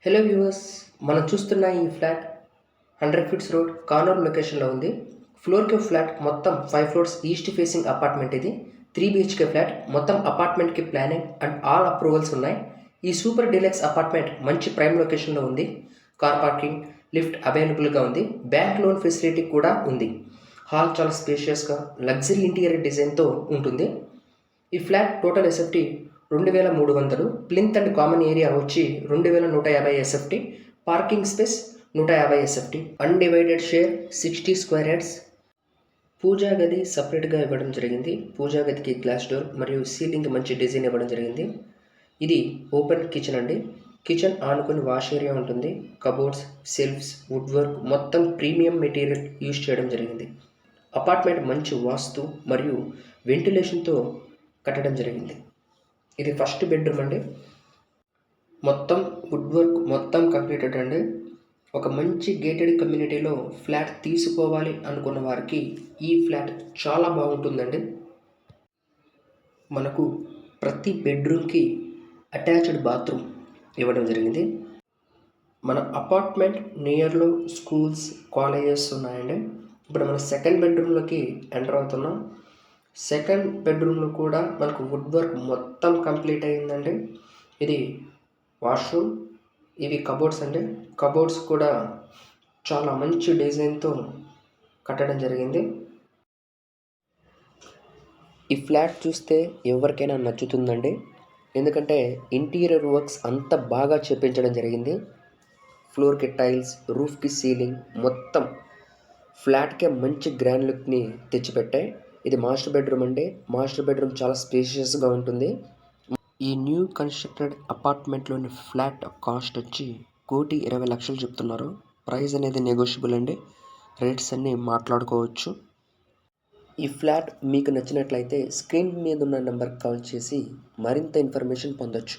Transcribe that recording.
Hello viewers, మనం చూస్తున్న ఈ ఫ్లాట్ 100 ఫీట్స్ రోడ్ కార్నర్ లొకేషన్లో ఉంది. ఫ్లోర్కి ఫ్లాట్ మొత్తం 5 ఫ్లోర్స్ ఈస్ట్ ఫేసింగ్ అపార్ట్మెంట్. ఇది 3 BHK ఫ్లాట్. మొత్తం అపార్ట్మెంట్కి ప్లానింగ్ అండ్ ఆల్ అప్రూవల్స్ ఉన్నాయి. ఈ సూపర్ డీలక్స్ అపార్ట్మెంట్ మంచి ప్రైమ్ లొకేషన్లో ఉంది. కార్ పార్కింగ్, లిఫ్ట్ అవైలబుల్గా ఉంది. బ్యాంక్ లోన్ ఫెసిలిటీ కూడా ఉంది. హాల్ చాలా స్పేషియస్గా లగ్జరీ ఇంటీరియర్ డిజైన్తో ఉంటుంది. ఈ flat total SFT 2300. Plinth and common area వచ్చి 2150 SFT. Parking space 150 SFT. Undivided share 60 square yards. పూజా గది సపరేట్గా ఇవ్వడం జరిగింది. పూజా గదికి గ్లాస్ డోర్ మరియు సీలింగ్ మంచి డిజైన్ ఇవ్వడం జరిగింది. ఇది ఓపెన్ కిచెన్ అండి. కిచెన్ ఆనుకొని వాష్ ఏరియా ఉంటుంది. కబోర్డ్స్, సెల్ఫ్స్, వుడ్ వర్క్ మొత్తం ప్రీమియం మెటీరియల్ యూజ్ చేయడం జరిగింది. అపార్ట్మెంట్ మంచి వాస్తు మరియు వెంటిలేషన్తో కట్టడం జరిగింది. ఇది ఫస్ట్ బెడ్రూమ్ అండి. మొత్తం వుడ్ వర్క్ మొత్తం కంప్లీటెడ్ అండి. ఒక మంచి గేటెడ్ కమ్యూనిటీలో ఫ్లాట్ తీసుకోవాలి అనుకున్న వారికి ఈ ఫ్లాట్ చాలా బాగుంటుందండి. మనకు ప్రతి బెడ్రూమ్కి అటాచ్డ్ బాత్రూమ్ ఇవ్వడం జరిగింది. మన అపార్ట్మెంట్ నియర్లో స్కూల్స్, కాలేజెస్ ఉన్నాయండి. ఇప్పుడు మనం సెకండ్ బెడ్రూమ్లోకి ఎంటర్ అవుతున్నాం. సెకండ్ బెడ్రూమ్లో కూడా మనకు వుడ్ వర్క్ మొత్తం కంప్లీట్ అయిందండి. ఇది వాష్రూమ్, ఇవి కబోర్డ్స్ అండి. కబోర్డ్స్ కూడా చాలా మంచి డిజైన్తో కట్టడం జరిగింది. ఈ ఫ్లాట్ చూస్తే ఎవరికైనా నచ్చుతుందండి. ఎందుకంటే ఇంటీరియర్ వర్క్స్ అంత బాగా చేపించడం జరిగింది. ఫ్లోర్కి టైల్స్, రూఫ్కి సీలింగ్ మొత్తం ఫ్లాట్కే మంచి గ్రాండ్ లుక్ని తెచ్చిపెట్టాయి. ఇది మాస్టర్ బెడ్రూమ్ అండి. మాస్టర్ బెడ్రూమ్ చాలా స్పేషియస్గా ఉంటుంది. ఈ న్యూ కన్స్ట్రక్టెడ్ అపార్ట్మెంట్లోని ఫ్లాట్ కాస్ట్ వచ్చి 1,20,00,000 చెప్తున్నారు. ప్రైస్ అనేది నెగోషియబుల్ అండి. రేట్స్ అన్నీ మాట్లాడుకోవచ్చు. ఈ ఫ్లాట్ మీకు నచ్చినట్లయితే స్క్రీన్ మీద ఉన్న నెంబర్కి కాల్ చేసి మరింత ఇన్ఫర్మేషన్ పొందొచ్చు.